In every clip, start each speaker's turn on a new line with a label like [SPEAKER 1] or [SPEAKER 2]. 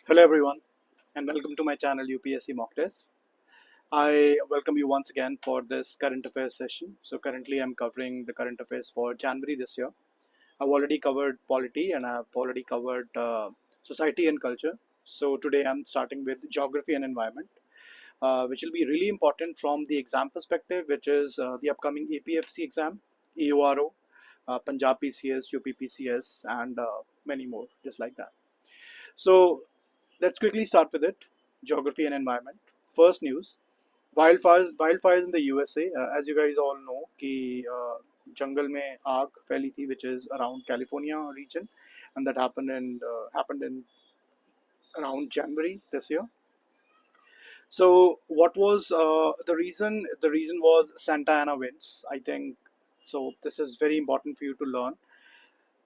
[SPEAKER 1] Hello everyone and welcome to my channel UPSC Mock Test. I welcome you once again for this current affairs session. So currently I'm covering the current affairs for January this year. I've already covered polity and I've already covered society and culture. So today I'm starting with geography and environment, which will be really important from the exam perspective, which is the upcoming APFC exam, EORO, Punjab PCS, UP PCS, and many more just like that. So let's quickly start with it. Geography and environment. First news: wildfires in the USA. As you guys all know, कि जंगल में आग फैली थी, which is around California region, and that happened in around January this year. So what was the reason? The reason was Santa Ana winds, I think. So this is very important for you to learn.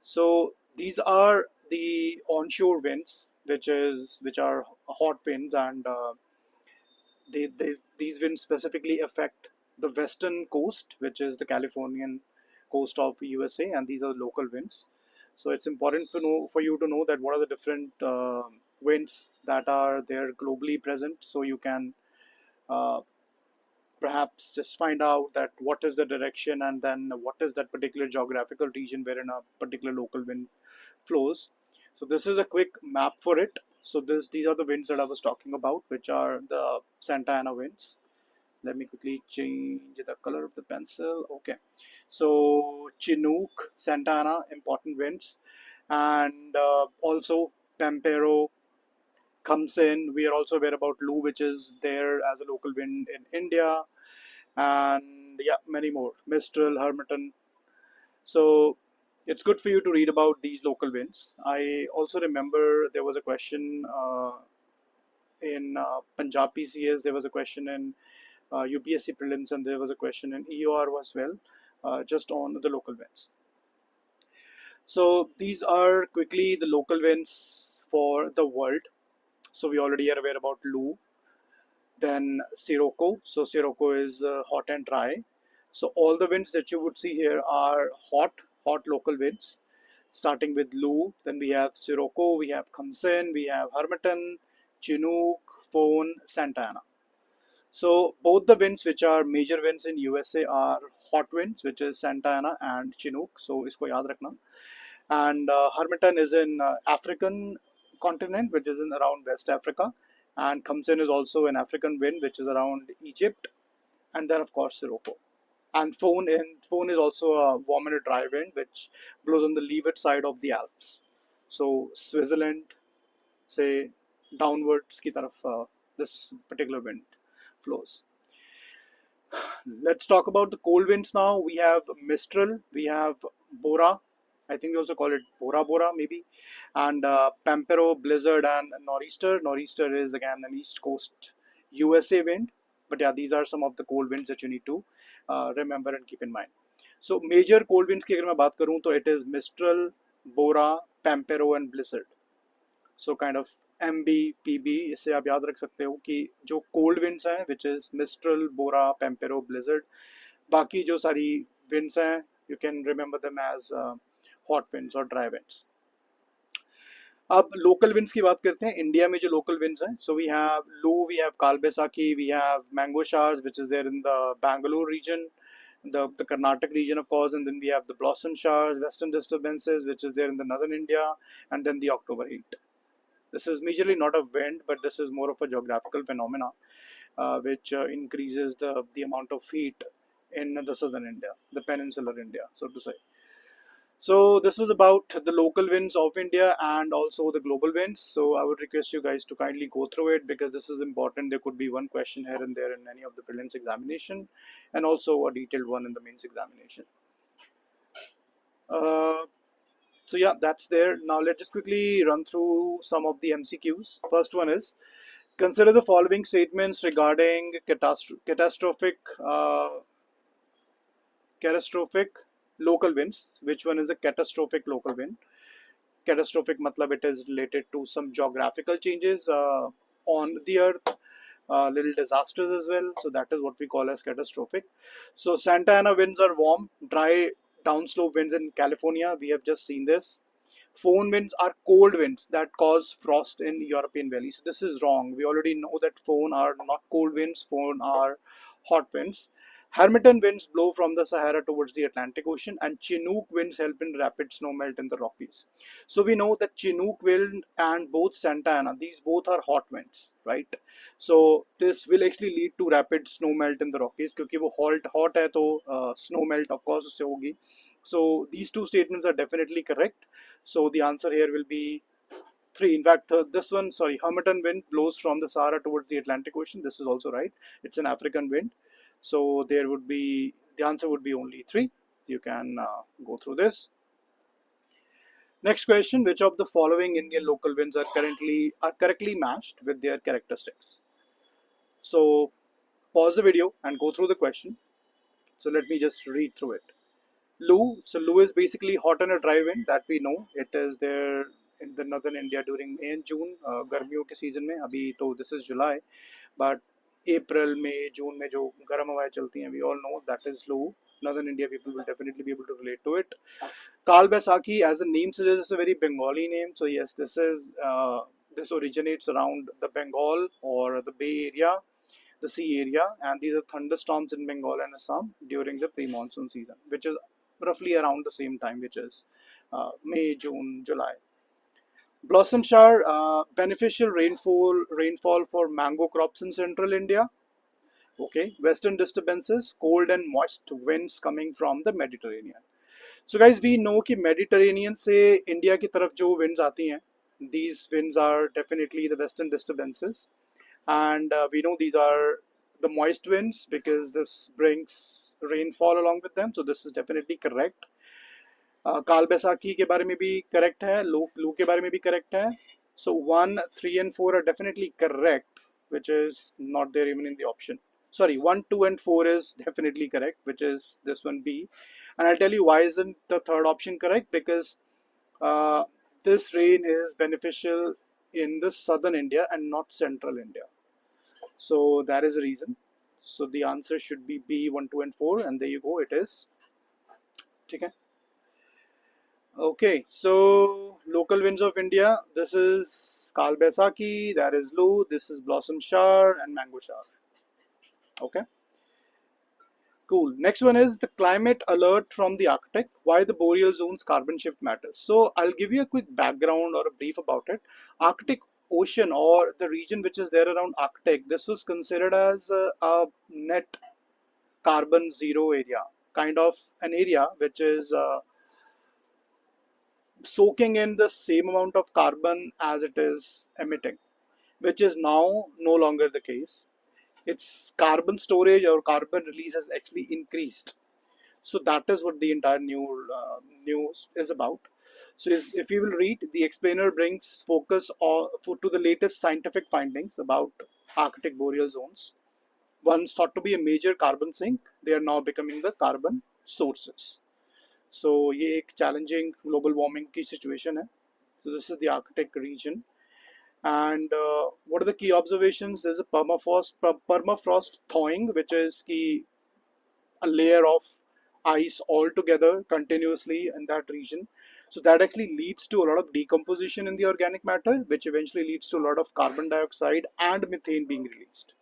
[SPEAKER 1] So these are the onshore winds, which are hot winds, and these winds specifically affect the western coast, which is the Californian coast of USA, and these are local winds. So it's important for you to know that what are the different winds that are there globally present, so you can uh, perhaps just find out that what is the direction and then what is that particular geographical region wherein a particular local wind flows. So this is a quick map for it. So these are the winds that I was talking about, which are the Santa Ana winds. Let me quickly change the color of the pencil. Okay, so Chinook, Santa Ana, important winds, and also Pampero comes in. We are also aware about Lu, which is there as a local wind in India, and yeah, many more. Mistral, Hermiton. So it's good for you to read about these local winds. I also remember there was a question in Punjab PCS, there was a question in UPSC Prelims, and there was a question in EOR as well, just on the local winds. So these are quickly the local winds for the world. So we already are aware about Lu, then Sirocco. So Sirocco is hot and dry. So all the winds that you would see here are hot local winds. Starting with Lu, then we have Sirocco, we have Khamsin, we have Hermiton, Chinook, Phone, Santa Ana. So both the winds which are major winds in USA are hot winds, which is Santa Ana and Chinook. So isko yaad rakhna. And Hermiton is in African continent, which is in around West Africa. And Khamsin is also an African wind, which is around Egypt. And then of course Sirocco. And Phone is also a warm and a dry wind, which blows on the leeward side of the Alps. So Switzerland, say downwards की तरफ this particular wind flows. Let's talk about the cold winds now. We have Mistral, we have Bora. I think we also call it Bora Bora maybe, and Pampero, Blizzard, and Nor'easter. Nor'easter is again an East Coast USA wind. But yeah, these are some of the cold winds that you need to remember and keep in mind. So major cold winds की अगर मैं बात करूँ तो it is Mistral, Bora, Pampero, and Blizzard. So kind of M B P B, इससे आप याद रख सकते हो कि जो कोल्ड विंड्स हैं which is mistral, bora, pampero, blizzard. बाकी जो सारी विंड्स हैं you can remember them as hot winds और ड्राई विंड्स. अब लोकल विंड्स की बात करते हैं. इंडिया में जो लोकल विंड्स हैं, so we have loo, we have Kalbaisakhi, we have mango showers which is there in the Bangalore region, the Karnataka region, of course, and then we have the blossom showers, western disturbances, which is there in the northern India, and then the October heat. This is majorly not a wind, but this is more of a geographical phenomena, which increases the amount of heat in the southern India, the peninsular India, so to say. So this was about the local winds of India and also the global winds. So I would request you guys to kindly go through it because this is important. There could be one question here and there in any of the prelims examination, and also a detailed one in the mains examination. So yeah, that's there. Now let's just quickly run through some of the MCQs. First one is: consider the following statements regarding catastrophic local winds. Which one is a catastrophic local wind? Catastrophic matlab it is related to some geographical changes on the earth, little disasters as well. So that is what we call as catastrophic. So Santa Ana winds are warm, dry, downslope winds in California. We have just seen this. Foehn winds are cold winds that cause frost in European valleys. So this is wrong. We already know that Foehn are not cold winds, Foehn are hot winds. Harmattan winds blow from the Sahara towards the Atlantic Ocean, and Chinook winds help in rapid snow melt in the Rockies. So we know that Chinook wind and both Santa Ana, these both are hot winds, right? So this will actually lead to rapid snow melt in the Rockies क्योंकि वो hot है तो snow melt of course उससे होगी. So these two statements are definitely correct. So the answer here will be 3. In fact, this one, sorry, Harmattan wind blows from the Sahara towards the Atlantic Ocean. This is also right. It's an African wind. So there would be, the answer would be only 3. You can go through this. Next question, which of the following Indian local winds are correctly matched with their characteristics? So pause the video and go through the question. So let me just read through it. Loo. So Loo is basically hot and a dry wind that we know. It is there in the northern India during May and June, गर्मियों के season में. अभी तो this is July, but April, May, June में जो गर्म हवाएं चलती हैं, we all know that is Loo. Northern India people will definitely be able to relate to it. Kal Baisakhi, as the name suggests, is a very Bengali name. So yes, this originates around the Bengal or the Bay Area, the sea area, and these are thunderstorms in Bengal and Assam during the pre-monsoon season, which is roughly around the same time, which is May, June, July. Blossom shower, beneficial rainfall for mango crops in central India. Okay, western disturbances, cold and moist winds coming from the Mediterranean. So guys, we know कि Mediterranean से India की तरफ जो winds आती हैं, these winds are definitely the western disturbances, and we know these are the moist winds because this brings rainfall along with them. So this is definitely correct. काल बैसाखी के बारे में भी करेक्ट है, लू के बारे में भी करेक्ट है. So 1, 3 and 4 are definitely correct, which is not there even in the option. Sorry, 1, 2 and 4 is definitely correct, which is this one B. And I'll tell you why isn't the third option correct, because this rain is beneficial in the southern India and not central India. So that is the reason. So the answer should be B, 1, 2 and 4, and there you go, it is. Okay. Okay, so local winds of India. This is Kal Baisakhi, that is Loo, this is Blossom Shower and Mango Shower. Okay, cool. Next one is the climate alert from the Arctic. Why the boreal zone's carbon shift matters. So I'll give you a quick background or a brief about it. Arctic Ocean, or the region which is there around Arctic, this was considered as a net carbon zero area, kind of an area which is soaking in the same amount of carbon as it is emitting, which is now no longer the case. Its carbon storage or carbon release has actually increased. So that is what the entire news is about. So if you will read, the explainer brings focus to the latest scientific findings about Arctic boreal zones. Once thought to be a major carbon sink, they are now becoming the carbon sources. So ये एक challenging global warming की situation है. So this is the Arctic region. And what are the key observations? There's a permafrost thawing, which is a layer of ice altogether continuously in that region. So that actually leads to a lot of decomposition in the organic matter, which eventually leads to a lot of carbon dioxide and methane being released.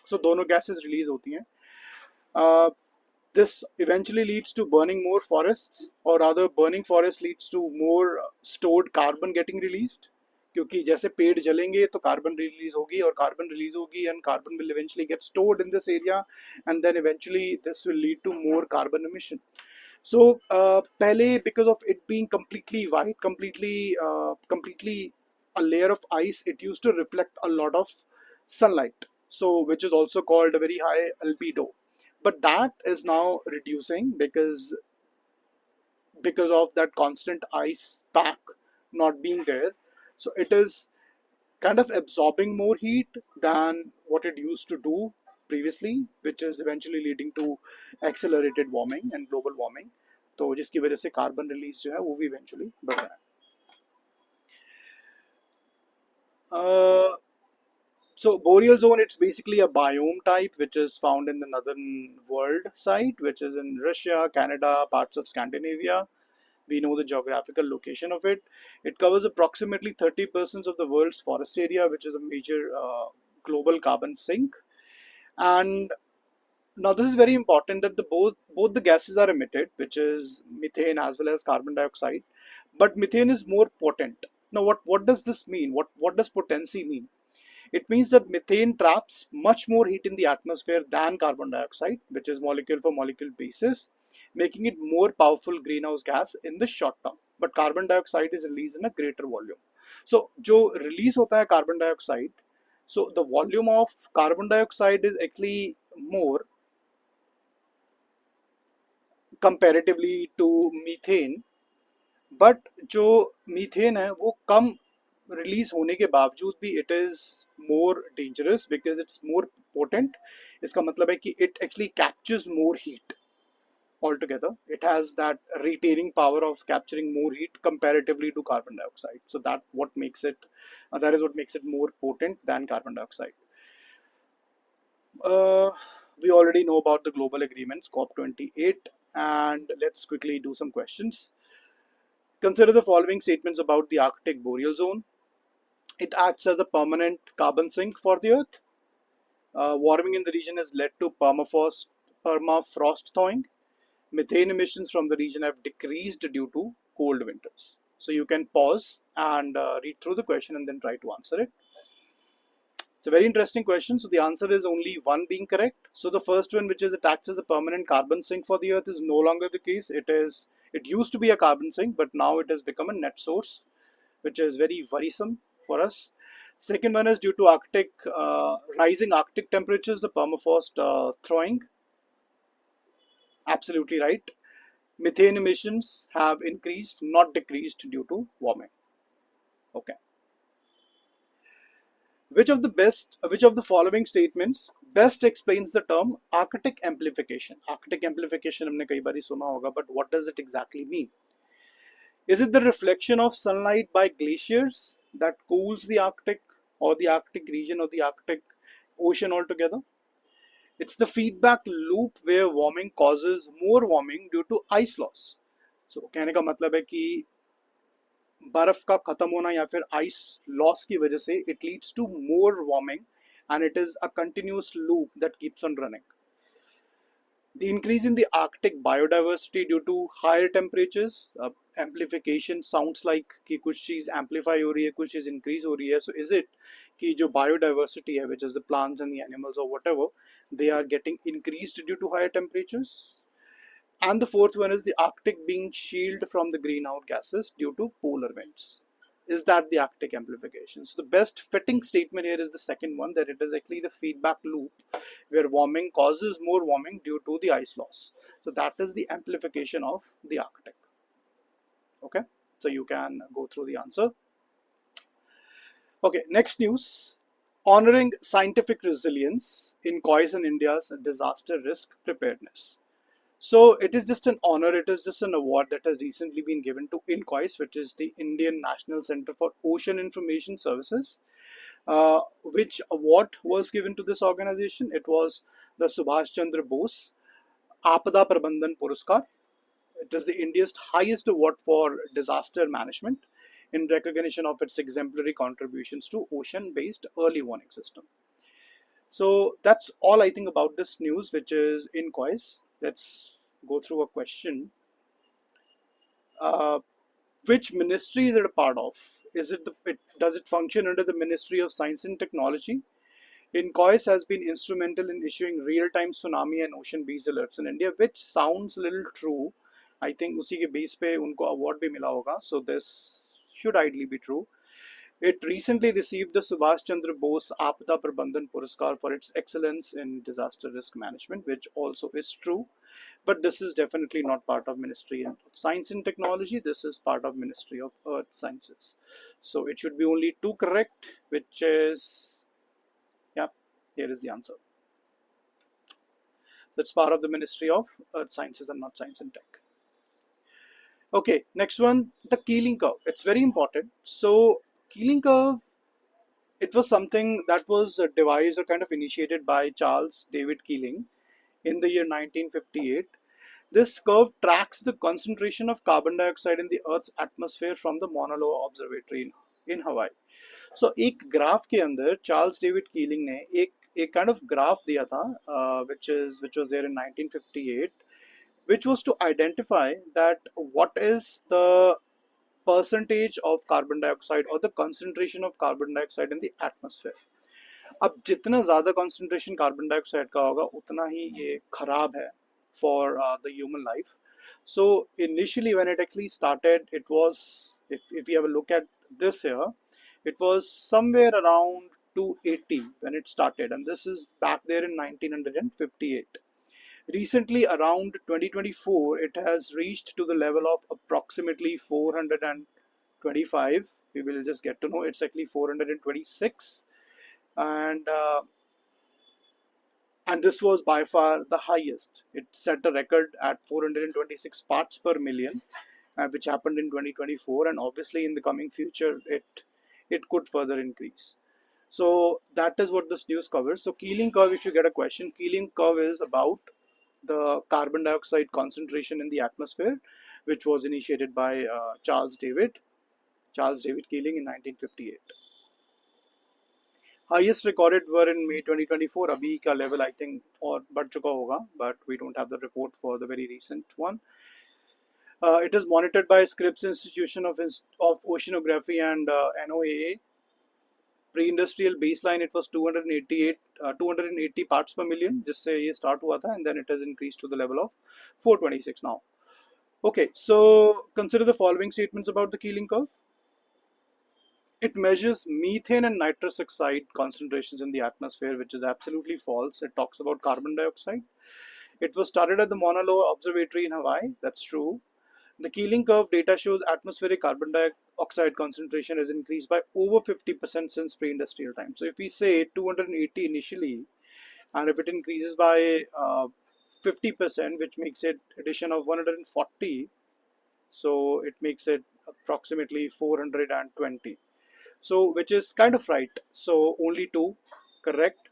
[SPEAKER 1] So दोनों gases release होती हैं. This eventually leads to burning more forests, or rather burning forests leads to more stored carbon getting released. क्योंकि जैसे पेड़ जलेंगे तो carbon release होगी, और carbon release होगी and carbon will eventually get stored in this area, and then eventually this will lead to more carbon emission. So पहले, because of it being completely white, completely a layer of ice, it used to reflect a lot of sunlight, so which is also called a very high albedo. But that is now reducing because of that constant ice pack not being there. So it is kind of absorbing more heat than what it used to do previously, which is eventually leading to accelerated warming and global warming. तो जिसकी वजह से carbon release जो है वो भी eventually बढ़ रहा है. So boreal zone, it's basically a biome type which is found in the northern world side, which is in Russia, Canada, parts of Scandinavia. We know the geographical location of it. It covers approximately 30% of the world's forest area, which is a major global carbon sink. And now this is very important that the both the gases are emitted, which is methane as well as carbon dioxide. But methane is more potent. Now what does this mean? What does potency mean? It means that methane traps much more heat in the atmosphere than carbon dioxide, which is molecule for molecule basis, making it more powerful greenhouse gas in the short term. But carbon dioxide is released in a greater volume. So, जो release होता है carbon dioxide, so the volume of carbon dioxide is actually more comparatively to methane, but जो methane है वो कम release होने के बावजूद भी it is more dangerous because it's more potent. इसका मतलब है कि it actually captures more heat altogether. It has that retaining power of capturing more heat comparatively to carbon dioxide. So that is what makes it more potent than carbon dioxide. We already know about the global agreements COP28, and let's quickly do some questions. Consider the following statements about the Arctic boreal zone. It acts as a permanent carbon sink for the Earth. Warming in the region has led to permafrost thawing. Methane emissions from the region have decreased due to cold winters. So you can pause and read through the question and then try to answer it. It's a very interesting question. So the answer is only one being correct. So the first one, which is it acts as a permanent carbon sink for the Earth, is no longer the case. It used to be a carbon sink, but now it has become a net source, which is very worrisome for us. Second one is due to rising Arctic temperatures, the permafrost thawing. Absolutely right. Methane emissions have increased, not decreased due to warming. Okay. Which of the following statements best explains the term Arctic amplification? Arctic amplification हमने कई बारी सुना होगा, but what does it exactly mean? Is it the reflection of sunlight by glaciers that cools the Arctic or the Arctic region or the Arctic Ocean altogether? It's the feedback loop where warming causes more warming due to ice loss. So कहने का मतलब है कि बर्फ का खत्म होना या फिर आइस लॉस की वजह से it leads to more warming and it is a continuous loop that keeps on running. The increase in the Arctic biodiversity due to higher temperatures, amplification sounds like कि कुछ चीज amplify हो रही है, कुछ चीज increase हो रही है. So is it कि जो biodiversity है, which is the plants and the animals or whatever, they are getting increased due to higher temperatures? And the fourth one is the Arctic being shielded from the greenhouse gases due to polar winds. Is that the Arctic amplification? So the best fitting statement here is the second one, that it is actually the feedback loop where warming causes more warming due to the ice loss. So that is the amplification of the Arctic. Okay, so you can go through the answer. Okay, next news. Honoring scientific resilience in COIS and India's disaster risk preparedness. So it is just an honor, it is just an award that has recently been given to INCOIS, which is the Indian National Center for Ocean Information Services. Which award was given to this organization? It was the Subhash Chandra Bose Apada Prabandhan Puraskar. It is the India's highest award for disaster management in recognition of its exemplary contributions to ocean-based early warning system. So that's all I think about this news, which is INCOIS. Let's go through a question. Which ministry is it a part of? Does it function under the Ministry of Science and Technology? INCOIS has been instrumental in issuing real-time tsunami and ocean-based alerts in India, which sounds a little true. I think उसी के base पे उनको award भी मिला होगा. So this should ideally be true. It recently received the Subhash Chandra Bose Apada Prabandhan Puraskar for its excellence in disaster risk management, which also is true. But this is definitely not part of Ministry of Science and Technology. This is part of Ministry of Earth Sciences. So it should be only two correct, which is, yeah, here is the answer. That's part of the Ministry of Earth Sciences and not Science and Tech. Okay, next one, the Keeling curve. It's very important. So Keeling curve, it was something that was devised or kind of initiated by Charles David Keeling in the year 1958. This curve tracks the concentration of carbon dioxide in the Earth's atmosphere from the Mauna Loa Observatory in Hawaii. So एक graph के अंदर Charles David Keeling ने एक kind of graph दिया था, which was there in 1958, which was to identify that what is the percentage of carbon dioxide or the concentration of carbon dioxide in the atmosphere. अब जितना ज़्यादा concentration carbon dioxide का होगा उतना ही ये खराब है for the human life. So initially when it actually started, it was, if you have a look at this here, it was somewhere around 280 when it started, and this is back there in 1958. Recently, around 2024, it has reached to the level of approximately 425. We will just get to know it's actually 426, and this was by far the highest. It set a record at 426 parts per million, which happened in 2024, and obviously in the coming future, it could further increase. So that is what this news covers. So Keeling curve, if you get a question, Keeling curve is about the carbon dioxide concentration in the atmosphere, which was initiated by Charles David Keeling in 1958. Highest recorded were in May 2024. Abhi ka level I think और बढ़ चुका होगा, but we don't have the report for the very recent one. It is monitored by Scripps Institution of Oceanography and NOAA. Pre-industrial baseline it was 280 parts per million, जिससे ये start हुआ था, and then it has increased to the level of 426 now. Okay, so consider the following statements about the Keeling curve. It measures methane and nitrous oxide concentrations in the atmosphere, which is absolutely false. It talks about carbon dioxide. It was started at the Mauna Loa Observatory in Hawaii. That's true. The Keeling curve data shows atmospheric carbon dioxide concentration has increased by over 50% since pre-industrial time. So if we say 280 initially, and if it increases by 50%, which makes it addition of 140, so it makes it approximately 420. So which is kind of right. So only two correct.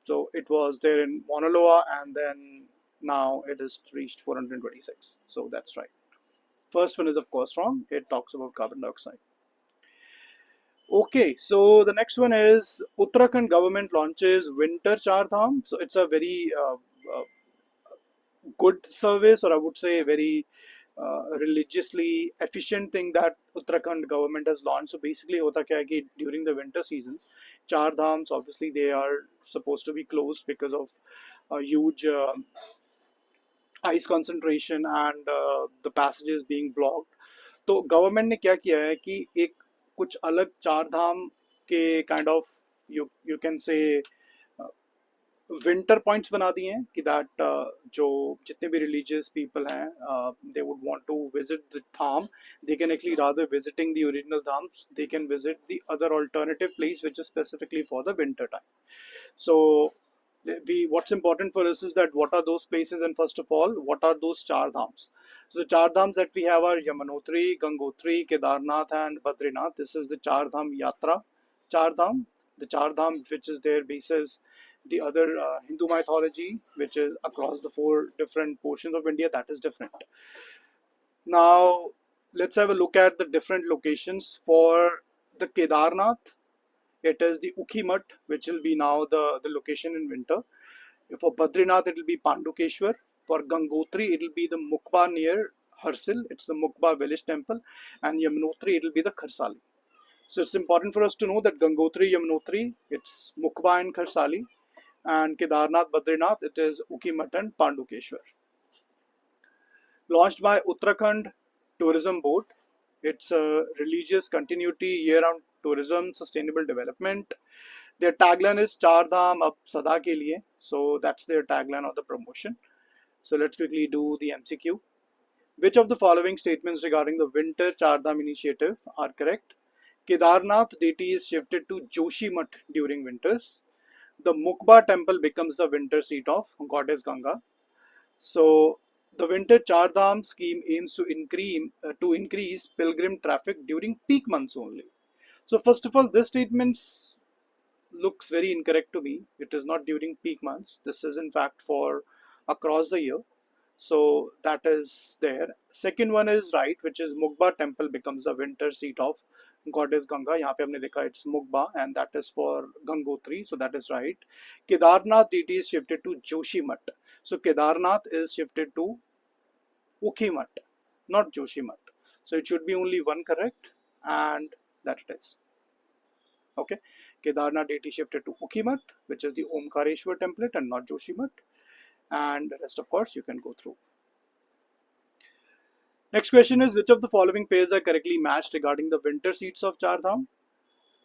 [SPEAKER 1] So it was there in Mauna Loa, and then now it has reached 426. So that's right. First one is of course wrong. It talks about carbon dioxide. Okay, so the next one is Uttarakhand government launches Winter Char Dham. So it's a very good service, or I would say very religiously efficient thing that Uttarakhand government has launched. So basically hota kya hai ki during the winter seasons, Char Dhams obviously they are supposed to be closed because of a huge ice concentration and the passages being blocked. तो government ने क्या किया है कि एक कुछ अलग चार धाम के kind of you can say winter points बना दिए हैं कि दैट जो जितने भी रिलीजियस पीपल हैं they would want to visit the dham, they can actually rather visiting the original dham they can visit the other alternative place which is specifically for the winter time. So what's important for us is that what are those places, and first of all what are those char dhams. So the char dhams that we have are Yamunotri, Gangotri, Kedarnath and Badrinath. This is the char dham yatra char dham. The char dham which is there bases the other Hindu mythology, which is across the 4 different portions of India, that is different. Now let's have a look at the different locations. For the Kedarnath, it is the Ukhimat, which will be now the location in winter. For Badrinath, it will be Pandukeshwar. For Gangotri, it will be the Mukba near Harsil. It's the Mukba village temple. And Yamunotri, it will be the Kharsali. So it's important for us to know that Gangotri, Yamunotri, it's Mukba and Kharsali. And Kedarnath, Badrinath, it is Ukhimat and Pandukeshwar. Launched by Uttarakhand Tourism Board. It's a religious continuity, year-round tourism, sustainable development. Their tagline is Char Dham ab sada ke liye. So that's their tagline of the promotion. So let's quickly do the MCQ. Which of the following statements regarding the Winter Char Dham initiative are correct? Kedarnath deity is shifted to Joshimath during winters. The Mukba temple becomes the winter seat of goddess Ganga. So the Winter Char Dham scheme aims to increase pilgrim traffic during peak months only. So first of all, this statement looks very incorrect to me. It is not during peak months. This is in fact for across the year. So that is there. Second one is right, which is Mukba temple becomes the winter seat of goddess Ganga. यहाँ पे हमने देखा it's Mukba and that is for Gangotri. So that is right. Kedarnath deity is shifted to Joshimath. So Kedarnath is shifted to Ukhimath, not Joshimath. So it should be only one correct, and that it is. Okay. Kedarnath deity shifted to Ukhimath, which is the Omkareshwar template and not Joshimath. And the rest, of course, you can go through. Next question is, which of the following pairs are correctly matched regarding the winter seats of Char Dham?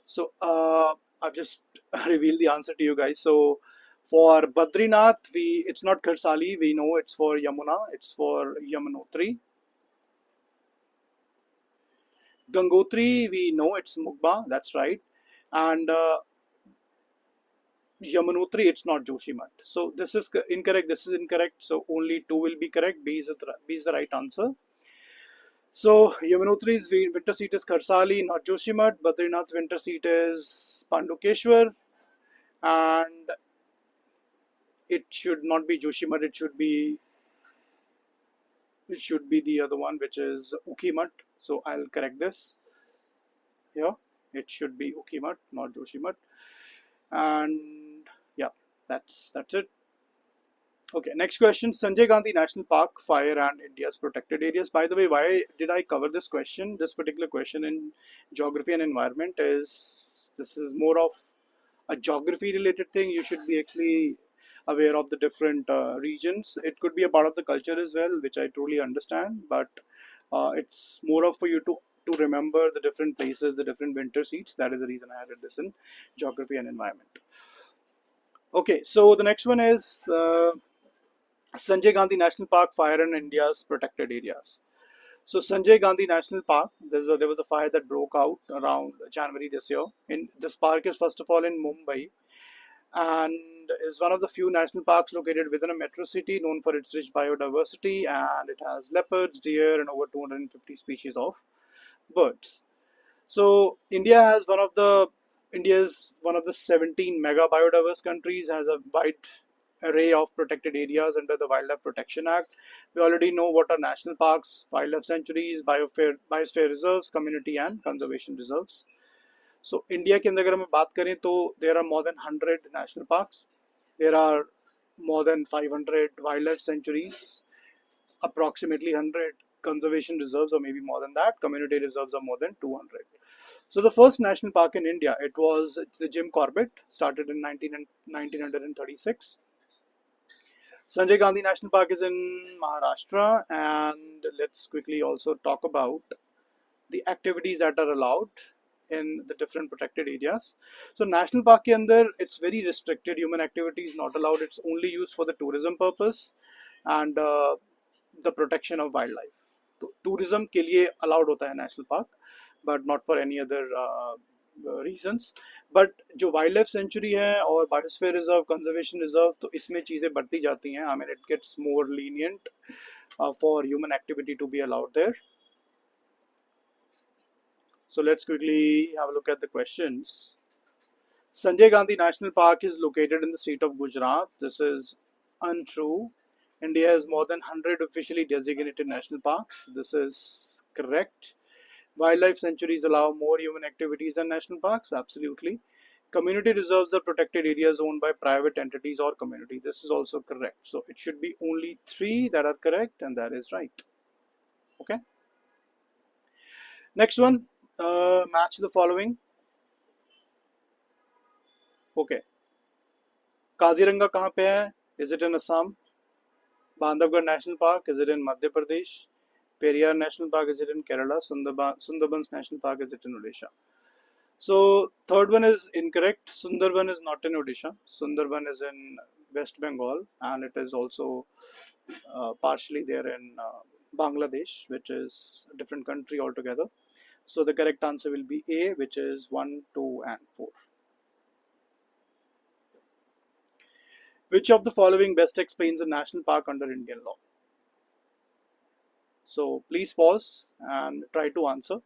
[SPEAKER 1] So I've just revealed the answer to you guys. So for Badrinath, it's not Kharsali, we know it's for Yamuna, it's for Yamunotri. Gangotri, we know it's Mukba, that's right. And Yamunotri, it's not Joshimath. So this is incorrect, this is incorrect. So only two will be correct. B is the right answer. So Yamunotri's winter seat is Kharsali, not Joshimath. Badrinath's winter seat is Pandukeshwar, and it should not be Joshimath. It should be the other one, which is Ukhimath. So I'll correct this here. It should be Ukhimath, not Joshimath. And yeah, that's it. Okay, next question. Sanjay Gandhi National Park, fire and India's protected areas. By the way, why did I cover this question? This particular question in geography and environment this is more of a geography related thing. You should be actually aware of the different regions. It could be a part of the culture as well, which I totally understand, but it's more of for you to remember the different places, the different winter seats. That is the reason I added this in geography and environment. Okay, so the next one is Sanjay Gandhi National Park fire in India's protected areas. So Sanjay Gandhi National Park, there was a fire that broke out around January this year. This park is first of all in Mumbai and is one of the few national parks located within a metro city known for its rich biodiversity, and it has leopards, deer, and over 250 species of birds. So India is one of the 17 mega biodiverse countries, has a wide array of protected areas under the Wildlife Protection Act. We already know what are national parks, wildlife sanctuaries, biosphere reserves, community and conservation reserves. So India के अंदर अगर हम बात करें तो there are more than 100 national parks, there are more than 500 wildlife sanctuaries, approximately 100 conservation reserves, or maybe more than that. Community reserves are more than 200. So the first national park in India, it was the Jim Corbett, started in 1936. Sanjay Gandhi National Park is in Maharashtra, and let's quickly also talk about the activities that are allowed in the different protected areas. So National Park ke andar, it's very restricted. Human activity is not allowed. It's only used for the tourism purpose and the protection of wildlife. So tourism के लिए allowed होता है national park, but not for any other reasons. But जो wildlife sanctuary है और biosphere reserve, conservation reserve, तो इसमें चीजें बढ़ती जाती हैं. I mean, it gets more lenient for human activity to be allowed there. So let's quickly have a look at the questions. Sanjay Gandhi National Park is located in the state of Gujarat. This is untrue. India has more than 100 officially designated national parks. This is correct. Wildlife sanctuaries allow more human activities than national parks. Absolutely. Community reserves are protected areas owned by private entities or community. This is also correct. So it should be only 3 that are correct, and that is right. Okay. Next one, match the following. Okay. Kaziranga कहाँ पे है? Is it in Assam? Bandhavgarh National Park, is it in Madhya Pradesh? Periyar National Park, is it in Kerala? Sundarbans National Park, is it in Odisha? So third one is incorrect. Sundarban is not in Odisha. Sundarban is in West Bengal, and it is also partially there in Bangladesh, which is a different country altogether. So the correct answer will be A, which is 1, 2, and 4. Which of the following best explains a national park under Indian law? So please pause and try to answer.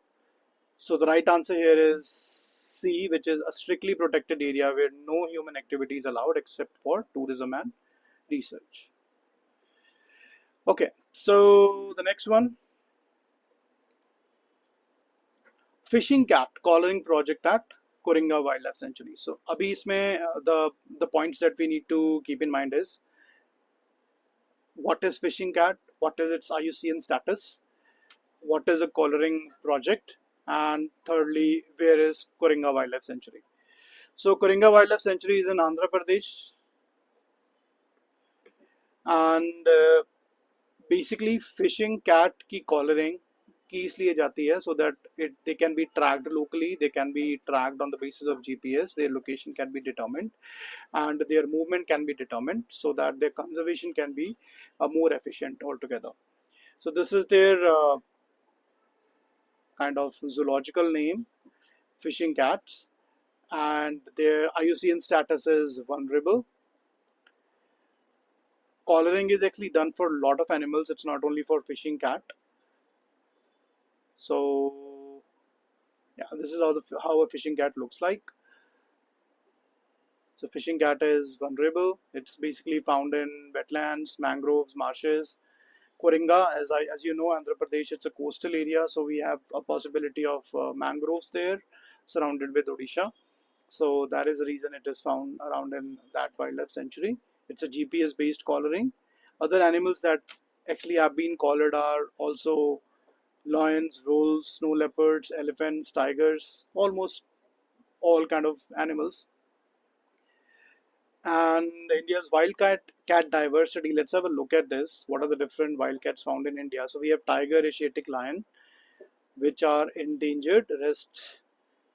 [SPEAKER 1] So the right answer here is C, which is a strictly protected area where no human activity is allowed except for tourism and research. Okay, so the next one, fishing cat collaring project at Koringa Wildlife Sanctuary. So abhi isme the points that we need to keep in mind is what is fishing cat, what is its IUCN status, what is a collaring project, and thirdly, where is Koringa Wildlife Sanctuary. So Koringa Wildlife Sanctuary is in Andhra Pradesh, and basically fishing cat की collaring की इसलिए जाती है so that they can be tracked locally, they can be tracked on the basis of GPS, their location can be determined and their movement can be determined so that their conservation can be more efficient altogether. So this is their kind of zoological name, fishing cats, and their IUCN status is vulnerable. Collaring is actually done for a lot of animals, it's not only for fishing cat. So yeah, this is how a fishing cat looks like. So fishing cat is vulnerable. It's basically found in wetlands, mangroves, marshes. Koringa, as you know, Andhra Pradesh, it's a coastal area, so we have a possibility of mangroves there, surrounded with Odisha. So that is the reason it is found around in that wildlife sanctuary. It's a GPS-based collaring. Other animals that actually have been collared are also lions, wolves, snow leopards, elephants, tigers, almost all kind of animals. And India's cat diversity. Let's have a look at this. What are the different wildcats found in India? So we have tiger, Asiatic lion, which are endangered. Rest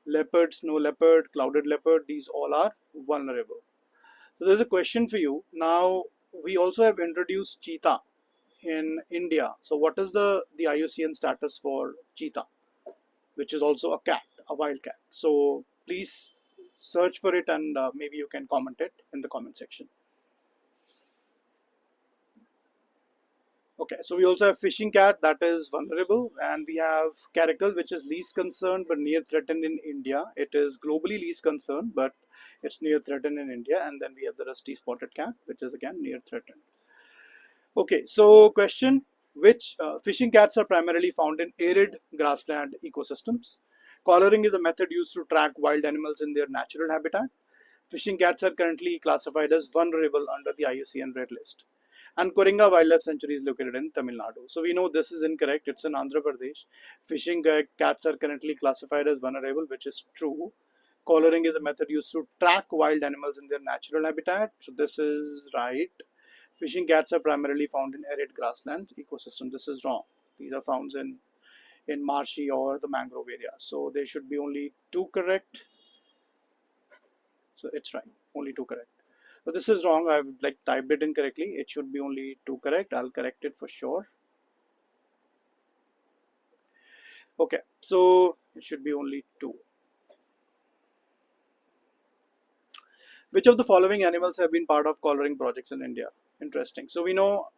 [SPEAKER 1] leopard, snow leopard, clouded leopard. These all are vulnerable. So there's a question for you. Now we also have introduced cheetah in India. So what is the IUCN status for cheetah, which is also a cat, a wild cat? So please search for it and maybe you can comment it in the comment section. Okay, so we also have fishing cat that is vulnerable, and we have caracal, which is least concerned but near threatened in India. It is globally least concerned, but it's near threatened in India. And then we have the rusty spotted cat, which is again near threatened. Okay, so question, which fishing cats are primarily found in arid grassland ecosystems. Collaring is a method used to track wild animals in their natural habitat. Fishing cats are currently classified as vulnerable under the IUCN Red List. And Koringa Wildlife Sanctuary is located in Tamil Nadu. So we know this is incorrect. It's in Andhra Pradesh. Fishing cats are currently classified as vulnerable, which is true. Collaring is a method used to track wild animals in their natural habitat. So this is right. Fishing cats are primarily found in arid grassland ecosystem. This is wrong. These are found in marshy or the mangrove area. So there should be only two correct. So it's right. Only two correct. So this is wrong. I've typed it incorrectly. It should be only two correct. I'll correct it for sure. Okay, so it should be only two. Which of the following animals have been part of collaring projects in India? Interesting. So we know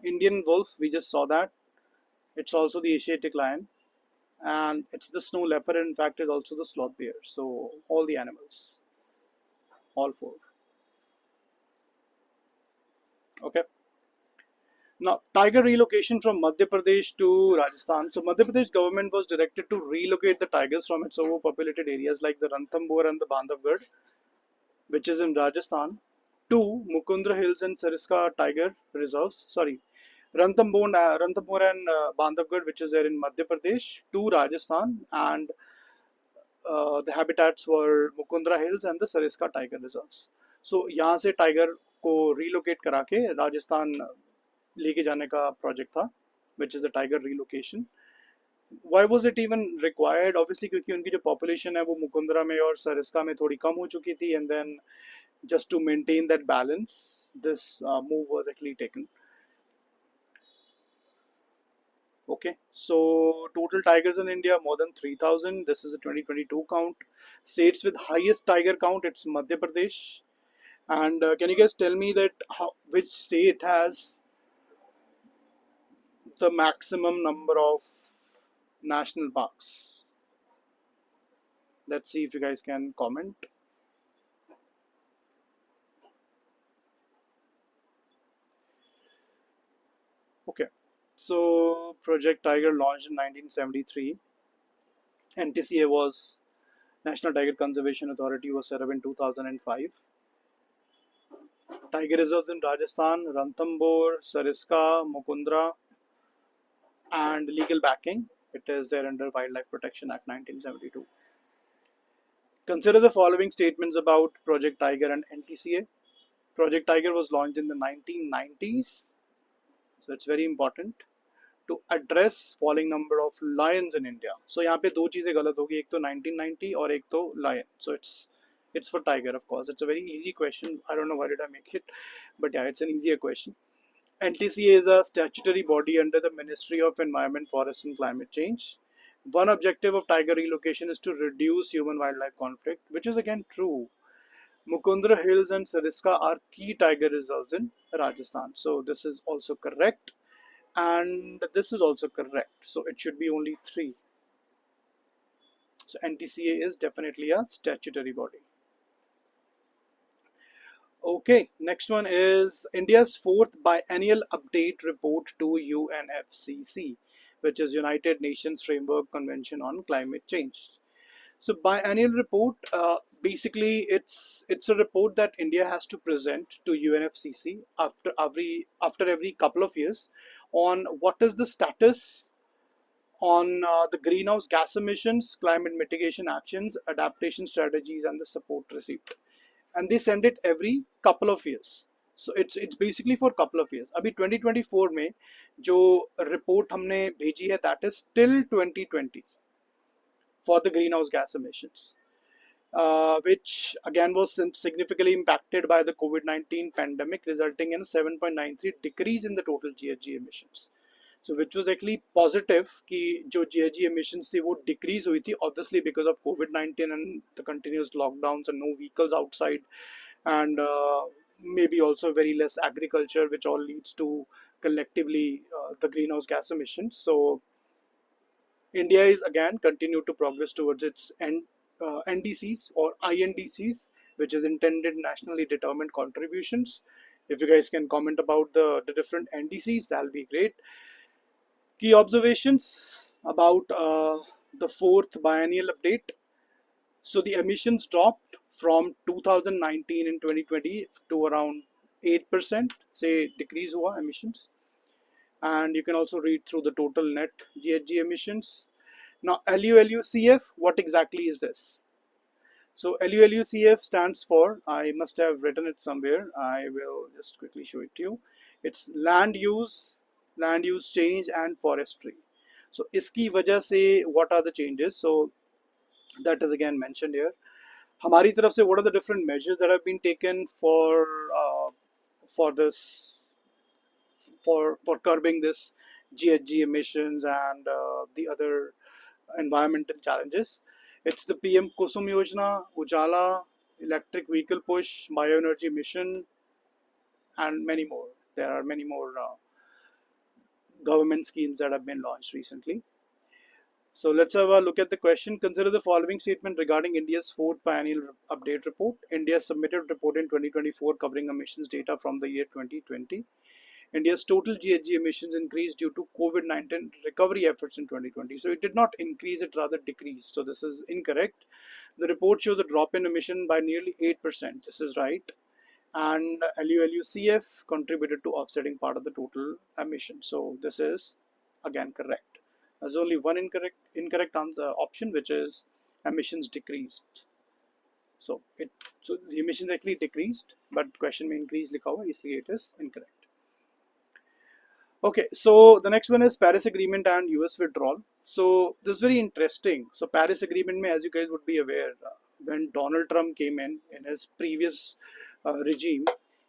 [SPEAKER 1] Indian wolf, we just saw that. It's also the Asiatic lion, and it's the snow leopard. In fact, it's also the sloth bear. So all the animals, all four. Okay. Now, tiger relocation from Madhya Pradesh to Rajasthan. So Madhya Pradesh government was directed to relocate the tigers from its overpopulated areas like the Ranthambore and the Bandhavgarh, which is in Rajasthan, to Mukundra Hills and Sariska Tiger Reserves. Sorry, Ranthambore and Bandhavgarh, which is there in Madhya Pradesh, to Rajasthan, and the habitats were Mukundra Hills and the Sariska Tiger Reserves. So यहाँ से tiger को relocate करा के राजस्थान लेके जाने का project था, which is the tiger relocation. Why was it even required? Obviously क्योंकि उनकी जो population है वो मुकुंदरा में और सरिस्का में थोड़ी कम हो चुकी थी, and then just to maintain that balance, this move was actually taken. Okay, so total tigers in India more than 3,000. This is a 2022 count. States with highest tiger count, it's Madhya Pradesh. And can you guys tell me that which state has the maximum number of national parks? Let's see if you guys can comment. So Project Tiger launched in 1973. NTCA was National Tiger Conservation Authority was set up in 2005. Tiger reserves in Rajasthan, Ranthambore, Sariska, Mukundra, and legal backing. It is there under Wildlife Protection Act 1972. Consider the following statements about Project Tiger and NTCA. Project Tiger was launched in the 1990s, so it's very important to address falling number of lions in India. So यहाँ पे दो चीजें गलत होगी, एक तो 1990 और एक तो lion. So it's for tiger, of course. It's a very easy question. I don't know why did I make it, but yeah, it's an easier question. NTCA is a statutory body under the Ministry of Environment, Forest and Climate Change. One objective of tiger relocation is to reduce human-wildlife conflict, which is again true. Mukundra Hills and Sariska are key tiger reserves in Rajasthan. So this is also correct. And this is also correct. So it should be only 3. So NTCA is definitely a statutory body. Okay, next one is India's 4th biennial update report to UNFCCC, which is United Nations Framework Convention on Climate Change. So biennial report, basically it's a report that India has to present to UNFCCC after every couple of years on what is the status on the greenhouse gas emissions, climate mitigation actions, adaptation strategies, and the support received. And they send it every couple of years. So it's basically for couple of years. अभी 2024 में जो report हमने भेजी है, that is till 2020 for the greenhouse gas emissions, which again was significantly impacted by the COVID-19 pandemic, resulting in a 7.93 decrease in the total GHG emissions. So which was actually positive कि जो GHG emissions थी वो decrease हुई थी, obviously because of COVID-19 and the continuous lockdowns and no vehicles outside, and maybe also very less agriculture, which all leads to collectively the greenhouse gas emissions. So India is again continue to progress towards its NDCs or INDCs, which is intended nationally determined contributions. If you guys can comment about the different NDCs, that'll be great. Key observations about the 4th biennial update. So the emissions dropped from 2019 and 2020 to around 8%, say decrease हुआ emissions. And you can also read through the total net GHG emissions. Now LULUCF, what exactly is this? So LULUCF stands for, I must have written it somewhere, I will just quickly show it to you. It's land use change and forestry. So iski wajah se what are the changes? So that is again mentioned here. हमारी तरफ से what are the different measures that have been taken for this for curbing this GHG emissions and the other environmental challenges. It's the PM Kusum Yojana, Ujala, electric vehicle push, bioenergy mission, and many more. There are many more government schemes that have been launched recently. So let's have a look at the question. Consider the following statement regarding India's 4th biennial update report. India submitted a report in 2024 covering emissions data from the year 2020. India's total GHG emissions increased due to COVID-19 recovery efforts in 2020. So it did not increase, it rather decreased. So this is incorrect. The report shows a drop in emission by nearly 8%. This is right. And LULUCF contributed to offsetting part of the total emission. So this is again correct. There's only one incorrect answer option, which is emissions decreased. So the emissions actually decreased, but question में increase लिखा हुआ, इसलिए it is incorrect. Okay, so the next one is Paris Agreement and US withdrawal. So this is very interesting. So Paris Agreement mein, as you guys would be aware, when Donald Trump came in his previous regime,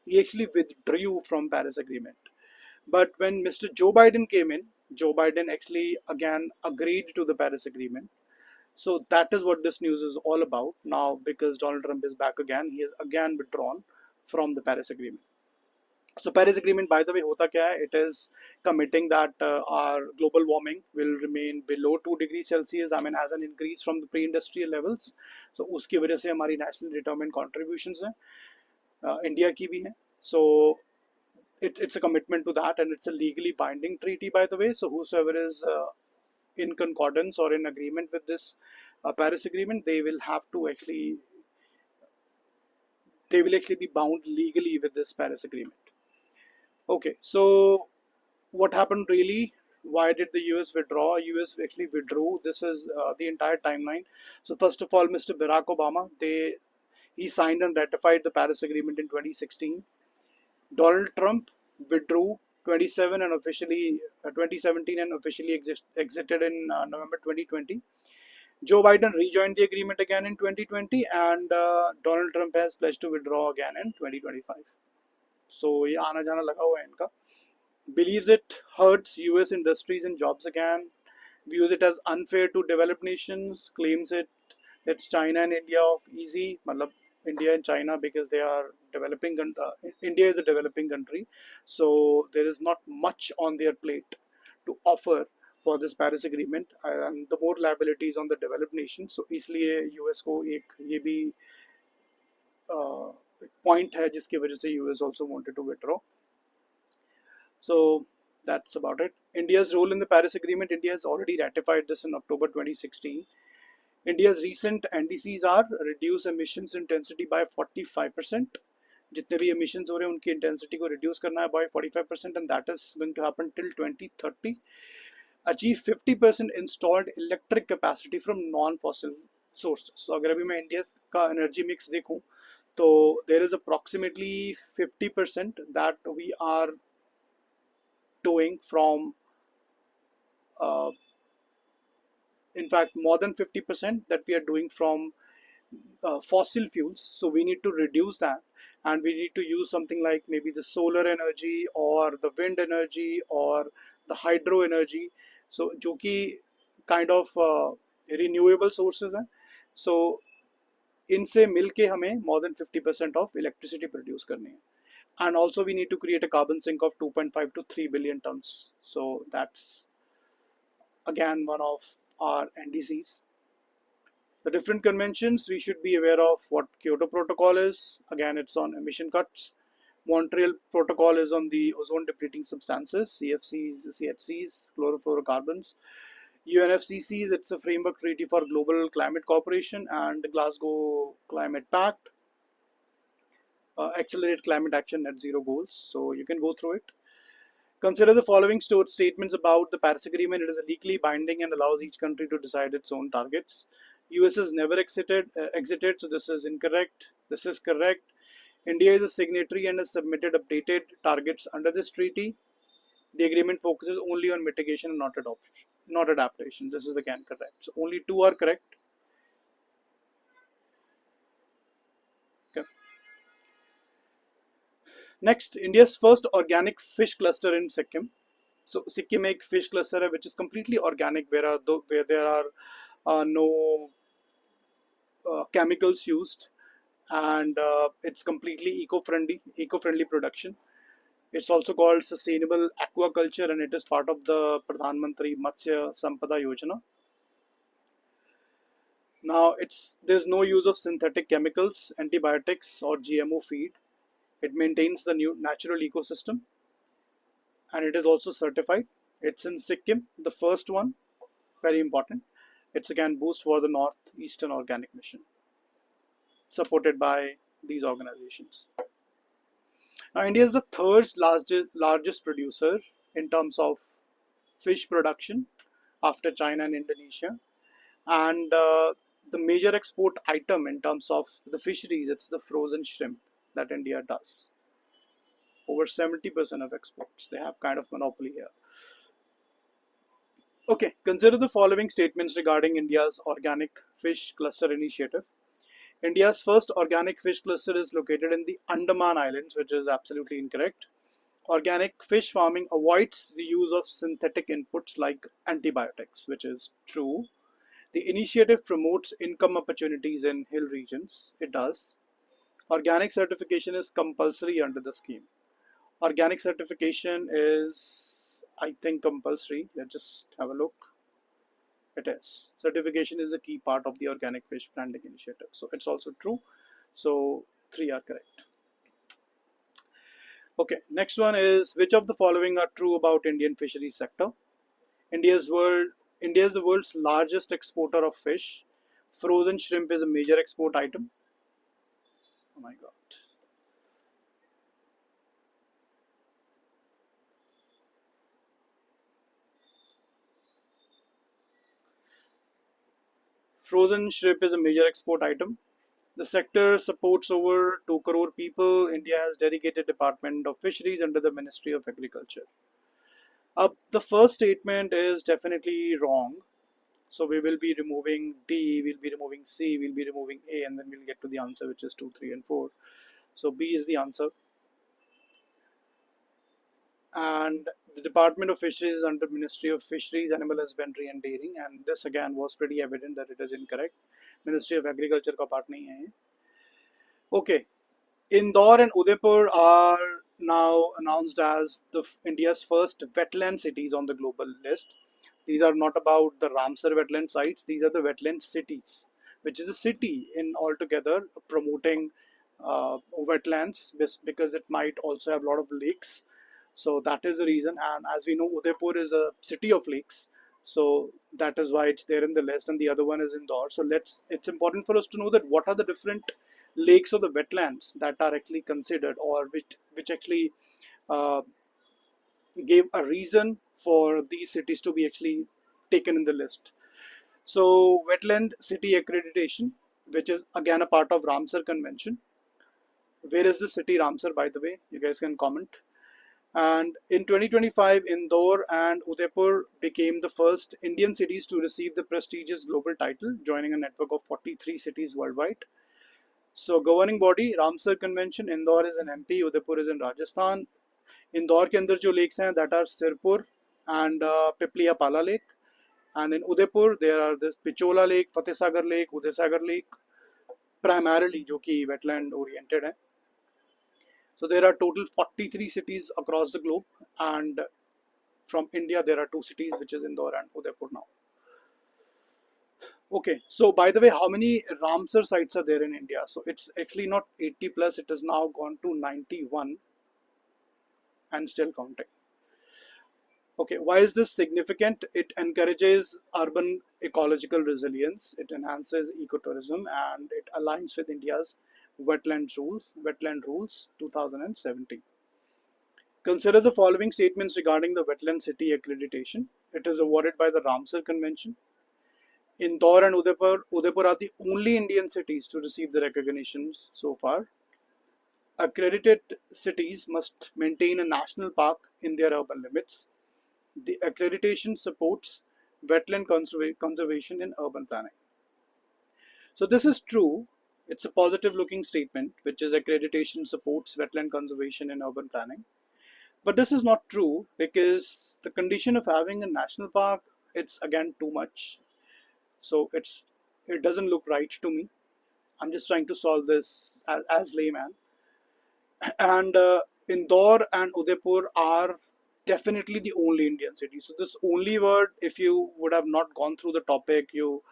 [SPEAKER 1] he actually withdrew from Paris Agreement. But when Mr. Joe Biden came in, Joe Biden actually again agreed to the Paris Agreement. So that is what this news is all about now, because Donald Trump is back again. He has again withdrawn from the Paris Agreement. So Paris Agreement, by the way, hota kya hai? It is committing that our global warming will remain below 2 degrees Celsius. I mean, as an increase from the pre-industrial levels. So uski wajah se hamari nationally determined contributions हैं, India की भी हैं. So it's a commitment to that, and it's a legally binding treaty, by the way. So whosoever is in concordance or in agreement with this Paris Agreement, they will actually be bound legally with this Paris Agreement. Okay, so what happened really? Why did the US withdraw? US actually withdrew. This is the entire timeline. So first of all, Mr. Barack Obama, he signed and ratified the Paris Agreement in 2016. Donald Trump withdrew 2017 and officially exited in November 2020. Joe Biden rejoined the agreement again in 2020, and Donald Trump has pledged to withdraw again in 2025. So ये आना जाना लगा हुआ है इनका. Believes it hurts US industries and jobs again, views it as unfair to developed nations, claims it's China and India of easy, matlab India and China, because they are developing. India is a developing country, so there is not much on their plate to offer for this Paris Agreement, and the more liabilities on the developed nations. So इसलिए US को एक ये भी point है जिसकी वजह से US also wanted to withdraw. So that's about it. India's role in the Paris Agreement. India has already ratified this in October 2016. India's recent NDCs are reduce emissions intensity by 45%. जितने भी emissions हो रहे हैं उनकी intensity को reduce करना है by 45%, and that is going to happen till 2030. Achieve 50% installed electric capacity from non-fossil sources. So अगर अभी मैं India का energy mix देखूं तो there is approximately 50% that we are doing from in fact more than 50% that we are doing from fossil fuels. So we need to reduce that, and we need to use something like maybe the solar energy or the wind energy or the hydro energy, so जो कि kind of renewable sources हैं. So इनसे मिलके हमें more than 50% of electricity produce करनी है. And also we need to create a carbon sink of 2.5 to 3 billion tons. So that's again one of our NDCs. The different conventions, we should be aware of what Kyoto Protocol is. Again, it's on emission cuts. Montreal Protocol is on the ozone depleting substances, CFCs, CHCs, chlorofluorocarbons. UNFCCs, it's a framework treaty for global climate cooperation, and the Glasgow Climate Pact. Accelerate climate action net zero goals. So you can go through it. Consider the following statements about the Paris Agreement. It is legally binding and allows each country to decide its own targets. US has never exited, so this is incorrect. This is correct. India is a signatory and has submitted updated targets under this treaty. The agreement focuses only on mitigation and not adaptation. This is again correct. So only two are correct. Okay. Next, India's first organic fish cluster in Sikkim. So Sikkim एक fish cluster है which is completely organic, where there are no chemicals used, and it's completely eco-friendly production. It's also called sustainable aquaculture, and it is part of the Pradhan Mantri Matsya Sampada Yojana. Now there's no use of synthetic chemicals, antibiotics, or GMO feed. It maintains the natural ecosystem, and it is also certified. It's in Sikkim, the first one, very important. It's again boost for the Northeastern Organic Mission, supported by these organizations. Now India is the third largest producer in terms of fish production after China and Indonesia, and the major export item in terms of the fisheries, it's the frozen shrimp that India does. Over 70% of exports. They have kind of monopoly here. Okay, consider the following statements regarding India's organic fish cluster initiative. India's first organic fish cluster is located in the Andaman Islands, which is absolutely incorrect. Organic fish farming avoids the use of synthetic inputs like antibiotics, which is true. The initiative promotes income opportunities in hill regions. It does. Organic certification is compulsory under the scheme. Organic certification is, I think, compulsory. Let's just have a look. It is. Certification is a key part of the organic fish branding initiative. So it's also true. So 3 are correct. Okay, next one is which of the following are true about Indian fisheries sector? India's world India is the world's largest exporter of fish. Frozen shrimp is a major export item. Oh my god. Frozen shrimp is a major export item. The sector supports over 2 crore people. India has dedicated Department of Fisheries under the Ministry of Agriculture. The first statement is definitely wrong. So we will be removing D, we'll be removing C, we'll be removing A, and then we'll get to the answer, which is 2, 3, and 4. So B is the answer. And the Department of Fisheries is under Ministry of Fisheries, Animal Husbandry and Dairying, and this again was pretty evident that it is incorrect. Ministry of Agriculture का part नहीं है. Okay, Indore and Udaipur are now announced as India's first wetland cities on the global list. These are not about the Ramsar wetland sites, these are the wetland cities, which is a city in altogether promoting wetlands because it might also have a lot of lakes. So that is the reason. And as we know, Udaipur is a city of lakes. So that is why it's there in the list, and the other one is Indore. So it's important for us to know that what are the different lakes or the wetlands that are actually considered, or which actually uh, gave a reason for these cities to be actually taken in the list. So wetland city accreditation, which is again a part of Ramsar Convention. Where is the city Ramsar, by the way? You guys can comment. And in 2025, Indore and Udaipur became the first Indian cities to receive the prestigious global title, joining a network of 43 cities worldwide. So governing body Ramsar Convention, Indore is in MP, Udaipur is in Rajasthan. Indore के अंदर जो lakes हैं that are Sirpur and Pipliya पाला lake, and in Udaipur there are this Pichola lake, Fateh Sagar lake, Uday Sagar lake, primarily जो कि wetland oriented है. So there are total 43 cities across the globe, and from India there are 2 cities, which is Indore and Udaipur now. Okay, so by the way, how many Ramsar sites are there in India? So it's actually not 80 plus, it has now gone to 91 and still counting. Okay, why is this significant? It encourages urban ecological resilience, it enhances ecotourism, and it aligns with India's wetland rules 2017. Consider the following statements regarding the wetland city accreditation. It is awarded by the Ramsar Convention. Indore and Udaipur are the only Indian cities to receive the recognitions so far. Accredited cities must maintain a national park in their urban limits. The accreditation supports wetland conservation in urban planning. So this is true. It's a positive looking statement, which is accreditation supports wetland conservation in urban planning. But this is not true because the condition of having a national park, it's again too much. So it doesn't look right to me. I'm just trying to solve this as layman. And Indore and Udaipur are definitely the only Indian city. So this only word, if you would have not gone through the topic, you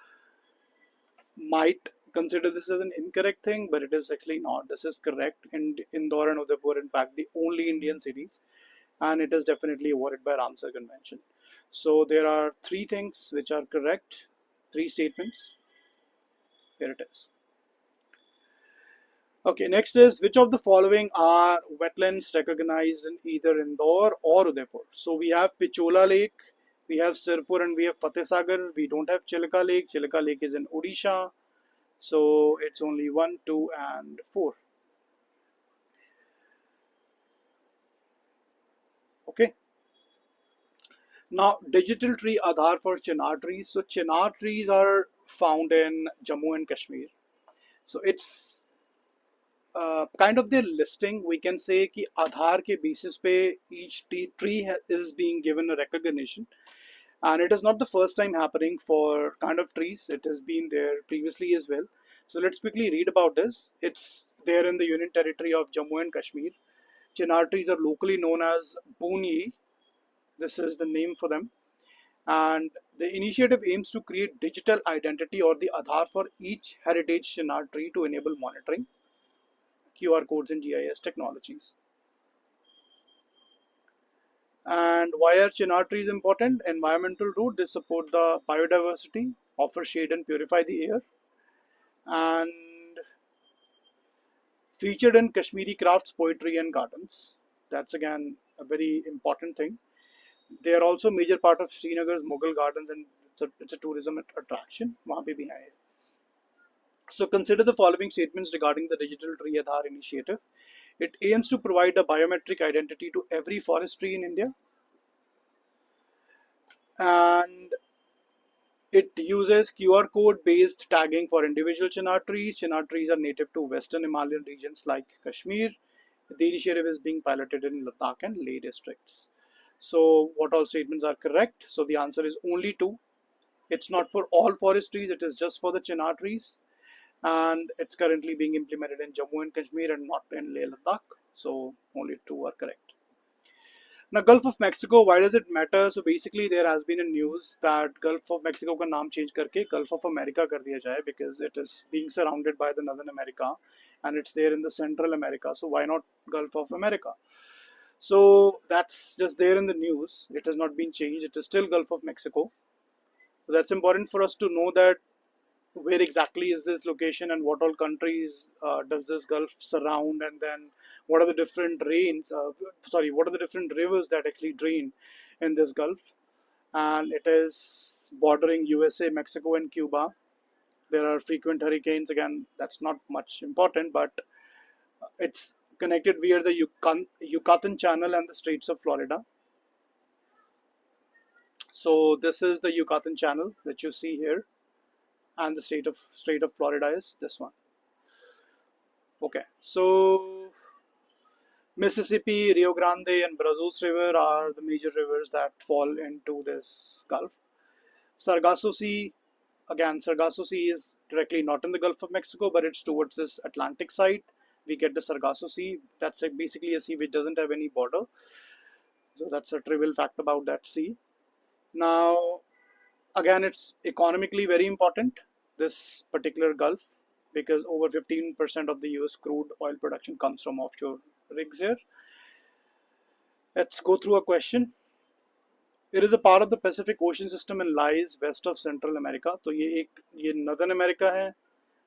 [SPEAKER 1] might consider this as an incorrect thing, but it is actually not. This is correct. In Indore and Udaipur, in fact, the only Indian cities, and it is definitely awarded by Ramsar Convention. So there are 3 things which are correct, 3 statements. Here it is. Okay, next is which of the following are wetlands recognized in either Indore or Udaipur? So we have Pichola Lake, we have Sirpur, and we have Fateh Sagar. We don't have Chilka Lake. Chilka Lake is in Odisha. So it's only 1, 2, and 4. Okay. Now, digital tree Aadhaar for Chinar trees. So Chinar trees are found in Jammu and Kashmir. So it's kind of their listing. We can say कि आधार के basis पे each tree is being given a recognition, and it is not the first time happening for kind of trees. It has been there previously as well. So let's quickly read about this. It's there in the Union Territory of Jammu and Kashmir. Chinar trees are locally known as Boonyi. This is the name for them. And the initiative aims to create digital identity or the Aadhaar for each heritage Chinar tree to enable monitoring, QR codes, and GIS technologies. And why are chinar trees important? Environmental root, they support the biodiversity, offer shade and purify the air, and featured in Kashmiri crafts, poetry, and gardens. That's again a very important thing. They are also major part of Srinagar's Mughal gardens, and it's a tourism attraction. वहाँ पे भी है. So consider the following statements regarding the Digital Tree Aadhaar initiative. It aims to provide a biometric identity to every forest tree in India, and it uses QR code based tagging for individual chinar trees. Chinar trees are native to western Himalayan regions like Kashmir. The initiative is being piloted in Ladakh and Leh districts. So, what all statements are correct? So, the answer is only two. It's not for all forest trees, it is just for the chinar trees. And it's currently being implemented in Jammu and Kashmir and not in Leh Ladakh. So, only two are correct. Now, Gulf of Mexico, why does it matter? So basically, there has been a news that Gulf of Mexico का नाम change करके Gulf of America कर दिया जाए, because it is being surrounded by the Northern America and it's there in the Central America. So why not Gulf of America? So that's just there in the news. It has not been changed. It is still Gulf of Mexico. So that's important for us to know that where exactly is this location and what all countries does this Gulf surround, and then what are the different what are the different rivers that actually drain in this Gulf. And it is bordering USA, Mexico, and Cuba. There are frequent hurricanes. Again, that's not much important, but it's connected via the Yucatan Channel and the Straits of Florida. So this is the Yucatan Channel that you see here, and the Strait of Florida is this one. Okay, so Mississippi, Rio Grande, and Brazos River are the major rivers that fall into this Gulf. Sargasso Sea, again, Sargasso Sea is directly not in the Gulf of Mexico, but it's towards this Atlantic side. We get the Sargasso Sea. That's basically a sea which doesn't have any border. So that's a trivial fact about that sea. Now, again, it's economically very important, this particular Gulf, because over 15% of the US crude oil production comes from offshore rigs here. Let's go through a question. It is a part of the Pacific Ocean system and lies west of Central America. So ये Northern America hai,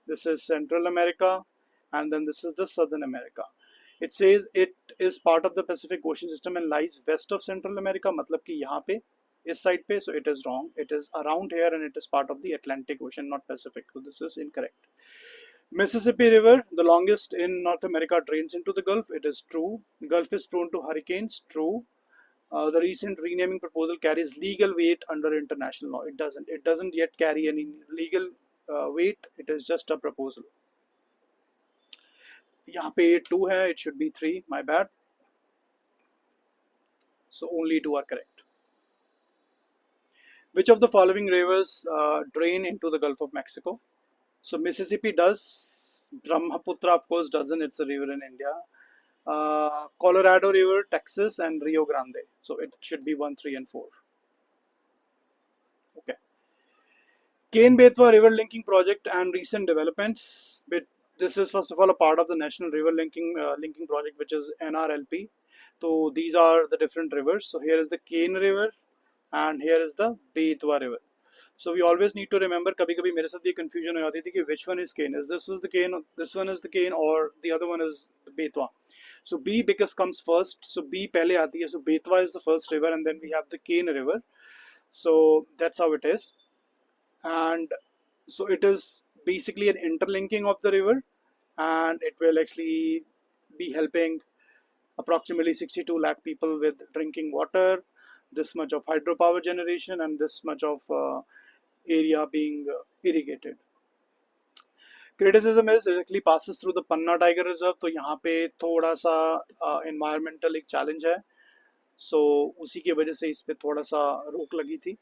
[SPEAKER 1] this is Central America, and then this is the Southern America. It says it is part of the Pacific Ocean system and lies west of Central America. मतलब कि यहाँ पे इस side पे, so it is wrong. It is around here and it is part of the Atlantic Ocean, not Pacific. So this is incorrect. Mississippi River, the longest in North America, drains into the Gulf. It is true. Gulf is prone to hurricanes. True. The recent renaming proposal carries legal weight under international law. It doesn't. It doesn't yet carry any legal weight. It is just a proposal. यहाँ पे 2 है. It should be 3. My bad. So only 2 are correct. Which of the following rivers drain into the Gulf of Mexico? So Mississippi does. Brahmaputra, of course, doesn't. It's a river in India. Colorado River, Texas, and Rio Grande. So it should be 1, 3, and 4. Okay. Kane-Betwa River Linking Project and recent developments. This is first of all a part of the National River Linking Project, which is NRLP. So these are the different rivers. So here is the Kane River, and here is the Betwa River. So we always need to remember, कभी-कभी मेरे साथ ये confusion हो जाती थी कि which one is Kane? Is this the Kane? This one is the Kane, or the other one is the Betwa? So B because comes first. So B पहले आती है. So Betwa is the first river, and then we have the Kane River. So that's how it is. And so it is basically an interlinking of the river, and it will actually be helping approximately 62 lakh people with drinking water, this much of hydropower generation, and this much of area being irrigated. Criticism is directly passes through the Panna Tiger Reserve. तो यहाँ पे थोड़ा सा environmental एक challenge है. So उसी की वजह से इस पे थोड़ा सा रोक लगी थी.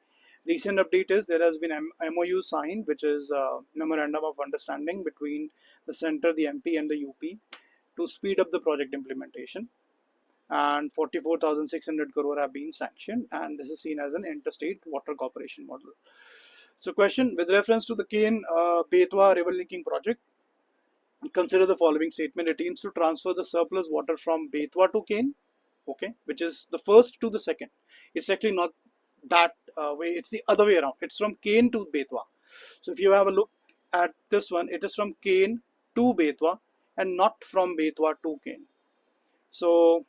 [SPEAKER 1] Recent update is there has been MOU signed, which is a Memorandum of Understanding between the Center, the MP, and the UP to speed up the project implementation. And 44,600 crore have been sanctioned, and this is seen as an interstate water cooperation model. So question, with reference to the Kane-Betwa river linking project, consider the following statement. It aims to transfer the surplus water from Betwa to Kane. okay, which is the first to the second. It's actually not that way, it's the other way around. It's from Kane to Betwa. So if you have a look at this one, it is from Kane to Betwa and not from Betwa to Kane. So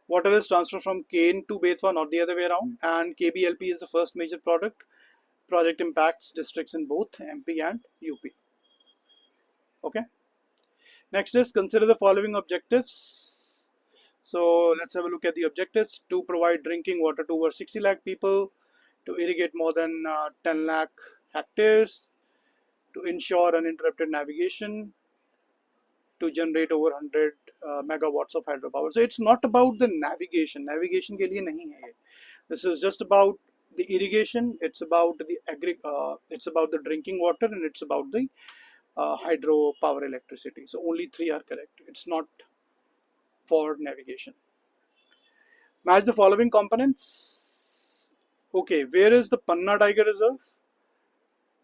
[SPEAKER 1] water is transferred from Kane to Betwa, not the other way around. And KBLP is the first major project. Project impacts districts in both MP and UP. Okay. Next is consider the following objectives. So let's have a look at the objectives. To provide drinking water to over 60 lakh people, to irrigate more than 10 lakh hectares, to ensure uninterrupted navigation, to generate over 100 megawatts of hydropower. So it's not about the navigation. Navigation के लिए नहीं है ये. This is just about the irrigation. It's about the drinking water, and it's about the hydropower electricity. So only three are correct. It's not for navigation. Match the following components. Okay, where is the Panna Tiger Reserve?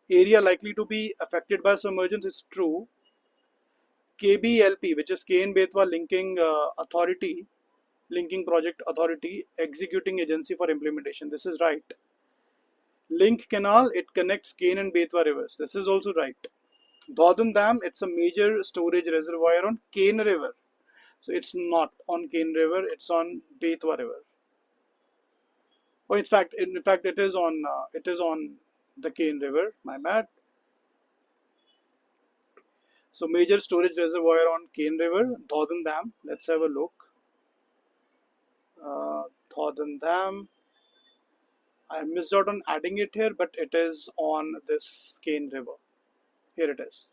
[SPEAKER 1] Area likely to be affected by submergence. It's true. KBLP, which is Kane Betwa Linking Authority, Linking Project Authority, executing agency for implementation. This is right. Link Canal, it connects Kane and Betwa rivers. This is also right. Dhodhan Dam, it's a major storage reservoir on Kane River. So it's not on Kane River, it's on Betwa River. Oh, in fact, it is on the Kane River. My bad. So major storage reservoir on Kane River, Dhodhan Dam. Let's have a look. Dhodhan Dam. I missed out on adding it here, but it is on this Kane River. Here it is,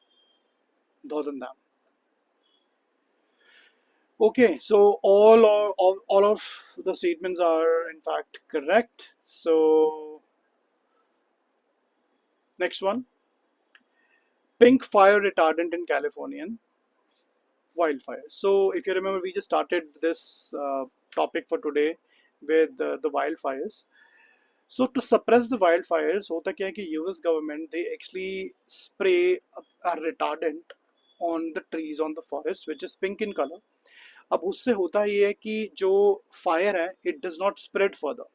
[SPEAKER 1] Dhodhan Dam. Okay, so all of the statements are in fact correct. So next one, pink fire retardant in Californian wildfires. So if you remember, we just started this topic for today with the wildfires. So to suppress the wildfires, होता क्या है कि US government, they actually spray a retardant on the trees, on the forest, which is pink in color. अब उससे होता ये है कि जो फायर है, it does not spread further.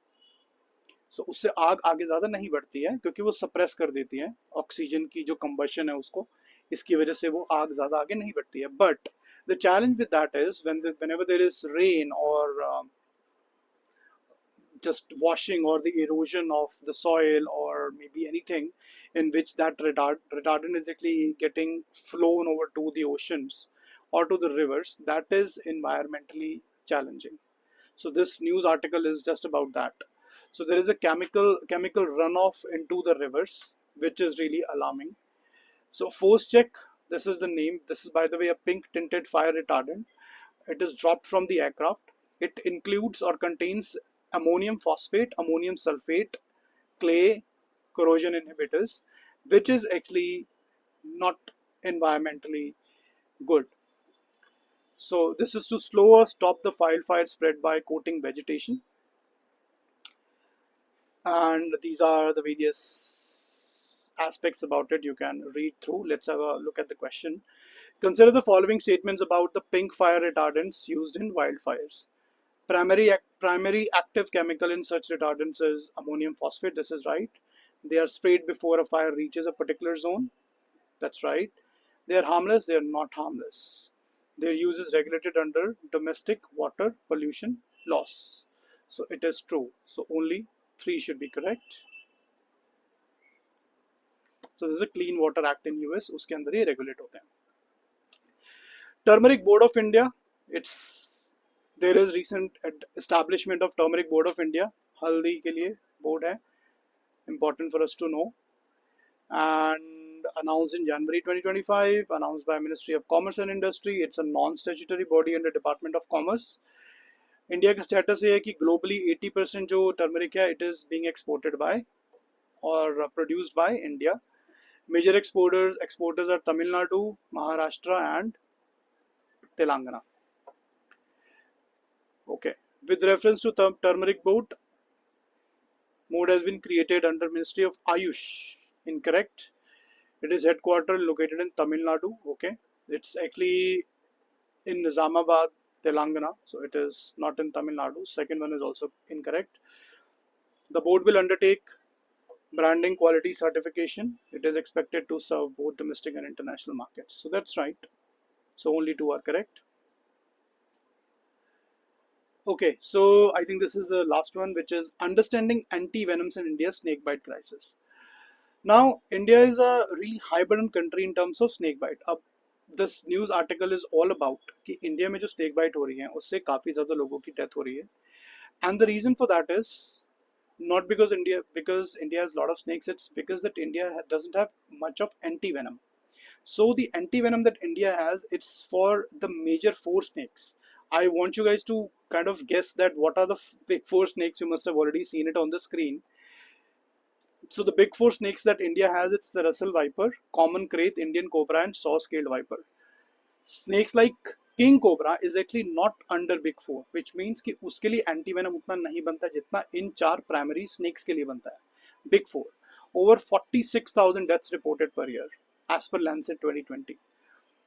[SPEAKER 1] So उससे आग आगे ज़्यादा नहीं बढ़ती है क्योंकि वो सप्रेस कर देती है ऑक्सीजन की जो कंबशन है उसको, इसकी वजह से वो आग ज़्यादा आगे नहीं बढ़ती है. But the challenge with that is whenever there is rain or just washing or the erosion of the soil or maybe anything in which that retardant is actually getting flown over to the oceans or to the rivers, that is environmentally challenging. So this news article is just about that. So there is a chemical runoff into the rivers, which is really alarming. So force check, this is the name. This is, by the way, a pink tinted fire retardant. It is dropped from the aircraft. It includes or contains ammonium phosphate, ammonium sulfate, clay, corrosion inhibitors, which is actually not environmentally good. So this is to slow or stop the wildfire spread by coating vegetation. And these are the various aspects about it. You can read through. Let's have a look at the question. Consider the following statements about the pink fire retardants used in wildfires. Primary active chemical in such retardants is ammonium phosphate. This is right. They are sprayed before a fire reaches a particular zone. That's right. They are harmless. They are not harmless. Their use is regulated under domestic water pollution laws. So it is true. So only 3 should be correct. So this is a Clean Water Act in US. उसके अंदर ये regulate होते हैं. Turmeric Board of India. There is recent establishment of Turmeric Board of India. हल्दी के लिए board है. Important for us to know. And announced in January 2025, announced by Ministry of Commerce and Industry. It's a non-statutory body under Department of Commerce. India का status ये है कि globally 80% जो turmeric है, it is being exported by और produced by India. Major exporters are Tamil Nadu, Maharashtra and Telangana. Okay, with reference to turmeric board has been created under Ministry of Ayush. Incorrect. It is headquartered located in Tamil Nadu. Okay, it's actually in Nizamabad, Telangana. So it is not in Tamil Nadu. Second one is also incorrect. The board will undertake branding quality certification. It is expected to serve both domestic and international markets. So that's right. So only two are correct. Okay, so I think this is the last one, which is understanding anti-venoms in India's snakebite crisis. Now, India is a really high burden country in terms of snake bite. अब this news article is all about कि India में जो snake bite हो रही है उससे काफी ज्यादा लोगों की death हो रही है. And the reason for that is not because India has a lot of snakes. It's because that India doesn't have much of anti venom. So the anti venom that India has, it's for the major four snakes. I want you guys to kind of guess that what are the big four snakes. You must have already seen it on the screen. So the big four snakes that India has, it's the Russell viper, common krait, Indian cobra, and saw-scaled viper. Snakes like king cobra is actually not under big four, which means कि उसके लिए anti-venom उतना नहीं बनता जितना इन चार primary snakes के लिए बनता है. Big four. Over 46,000 deaths reported per year, as per Lancet 2020.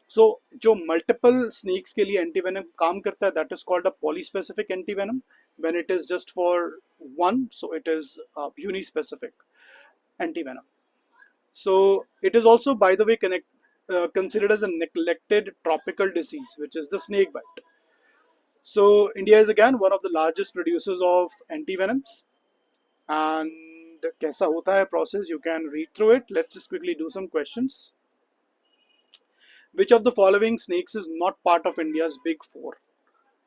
[SPEAKER 1] So जो multiple snakes के लिए anti-venom काम करता है, that is called a polyspecific anti-venom. When it is just for one, so it is unispecific anti-venom. So it is also, by the way, considered as a neglected tropical disease, which is the snake bite. So India is again one of the largest producers of antivenoms. And कैसा होता है process? You can read through it. Let's just quickly do some questions. Which of the following snakes is not part of India's big four?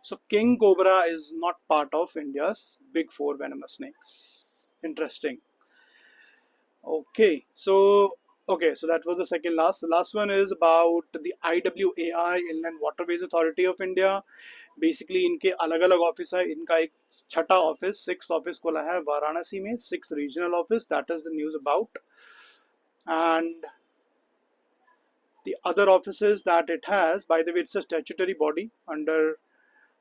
[SPEAKER 1] So king cobra is not part of India's big four venomous snakes. Interesting. Okay, so that was the second last. The last one is about the IWAI, Inland Waterways Authority of India. Basically इनके अलग अलग office है. इनका एक छठा office, sixth office खोला है वाराणसी में, sixth regional office. That is the news about. And the other offices that it has, by the way, it's a statutory body under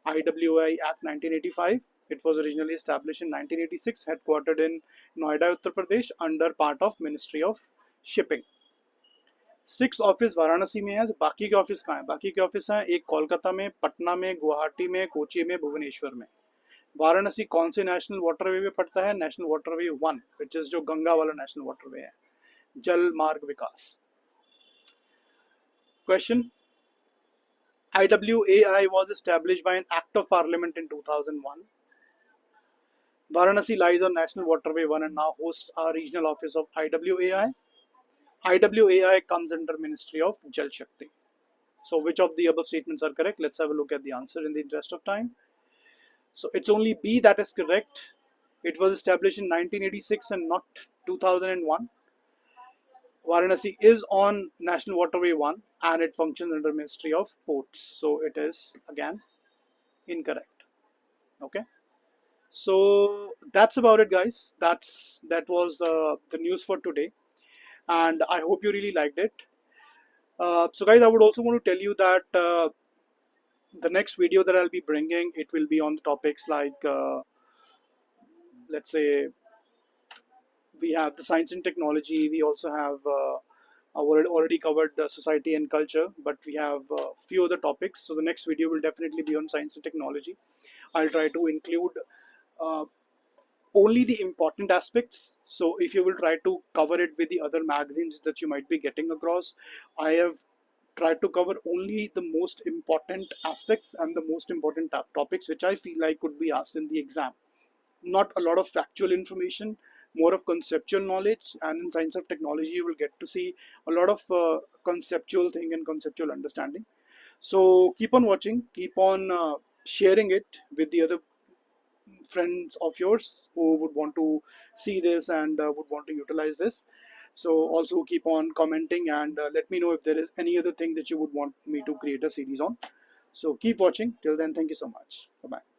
[SPEAKER 1] IWAI Act 1985. It was originally established in 1986, headquartered in Noida, Uttar Pradesh, under part of Ministry of Shipping. Six office Varanasi में है. बाकी के office कहाँ है? बाकी के office हैं एक कोलकाता में, पटना में, गुवाहाटी में, कोची में, भुवनेश्वर में. वाराणसी कौन से नेशनल वाटरवे में पड़ता है? नेशनल वाटरवे 1, विच इज जो गंगा वाला नेशनल वाटरवे है, जल मार्ग विकास. Question. IWAI was established by an act of parliament in 2001. Varanasi lies on National Waterway 1 and now hosts a regional office of IWAI. IWAI comes under Ministry of Jal Shakti. So which of the above statements are correct? Let's have a look at the answer in the interest of time. So it's only B that is correct. It was established in 1986 and not 2001. Varanasi is on National Waterway 1 and it functions under Ministry of Ports. So it is again incorrect. Okay. So that's about it, guys. That was the news for today. And I hope you really liked it. So guys, I would also want to tell you that the next video that I'll be bringing, it will be on the topics like, let's say, we have the science and technology. We also have already covered society and culture, but we have a few other topics. So the next video will definitely be on science and technology. I'll try to include only the important aspects. So if you will try to cover it with the other magazines that you might be getting across, I have tried to cover only the most important aspects and the most important topics which I feel like could be asked in the exam. Not a lot of factual information, more of conceptual knowledge. And in science of technology, you will get to see a lot of conceptual thing and conceptual understanding. So keep on watching, keep on sharing it with the other friends of yours who would want to see this and would want to utilize this. So also keep on commenting and let me know if there is any other thing that you would want me to create a series on. So keep watching. Till then, thank you so much. Bye bye.